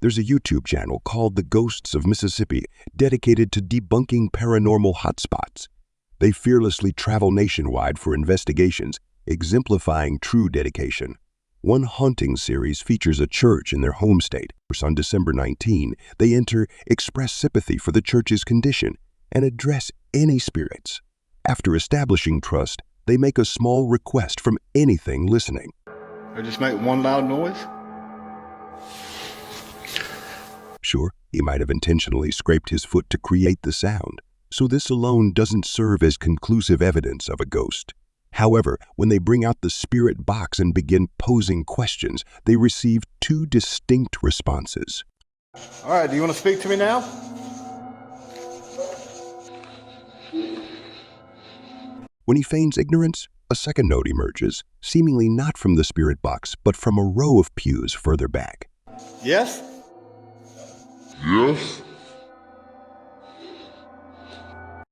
There's a YouTube channel called The Ghosts of Mississippi dedicated to debunking paranormal hotspots. They fearlessly travel nationwide for investigations, exemplifying true dedication. One haunting series features a church in their home state. On December 19, they express sympathy for the church's condition and address any spirits. After establishing trust, they make a small request from anything listening. I just make one loud noise? Sure, he might have intentionally scraped his foot to create the sound, so this alone doesn't serve as conclusive evidence of a ghost. However, when they bring out the spirit box and begin posing questions, they receive two distinct responses. All right, do you want to speak to me now? When he feigns ignorance, a second note emerges, seemingly not from the spirit box, but from a row of pews further back. Yes? Yes?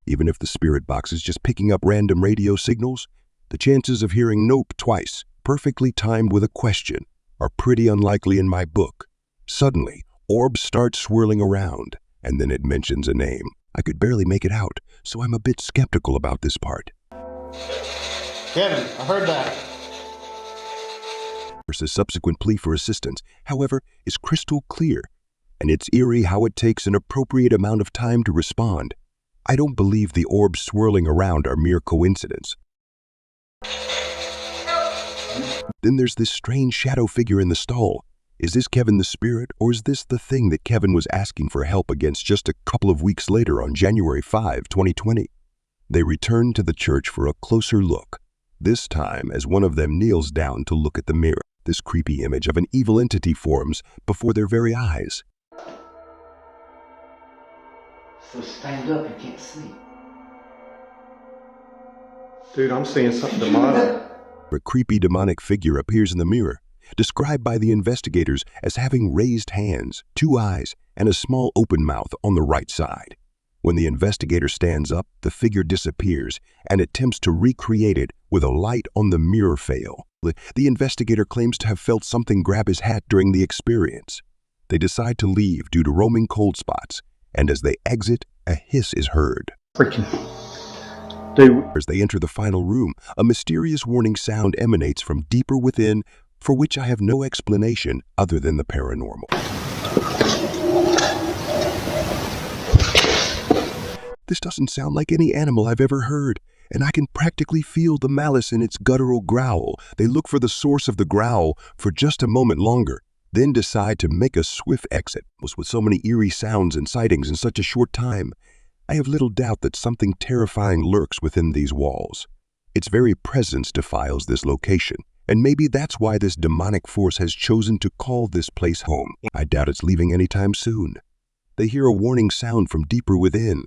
Even if the spirit box is just picking up random radio signals, the chances of hearing nope twice, perfectly timed with a question, are pretty unlikely in my book. Suddenly, orbs start swirling around, and then it mentions a name. I could barely make it out, so I'm a bit skeptical about this part. Kevin, I heard that. Versus subsequent plea for assistance, however, is crystal clear, and it's eerie how it takes an appropriate amount of time to respond. I don't believe the orbs swirling around are mere coincidence. Then there's this strange shadow figure in the stall. Is this Kevin the spirit, or is this the thing that Kevin was asking for help against just a couple of weeks later on January 5, 2020? They return to the church for a closer look, this time as one of them kneels down to look at the mirror. This creepy image of an evil entity forms before their very eyes. So stand up, you can't see. Dude, I'm seeing something demonic. A creepy demonic figure appears in the mirror, described by the investigators as having raised hands, 2 eyes, and a small open mouth on the right side. When the investigator stands up, the figure disappears and attempts to recreate it with a light on the mirror fail. The investigator claims to have felt something grab his hat during the experience. They decide to leave due to roaming cold spots, and as they exit, a hiss is heard. Freaking. Dude. As they enter the final room, a mysterious warning sound emanates from deeper within, for which I have no explanation other than the paranormal. This doesn't sound like any animal I've ever heard, and I can practically feel the malice in its guttural growl. They look for the source of the growl for just a moment longer, then decide to make a swift exit. With so many eerie sounds and sightings in such a short time, I have little doubt that something terrifying lurks within these walls. Its very presence defiles this location, and maybe that's why this demonic force has chosen to call this place home. I doubt it's leaving anytime soon. They hear a warning sound from deeper within,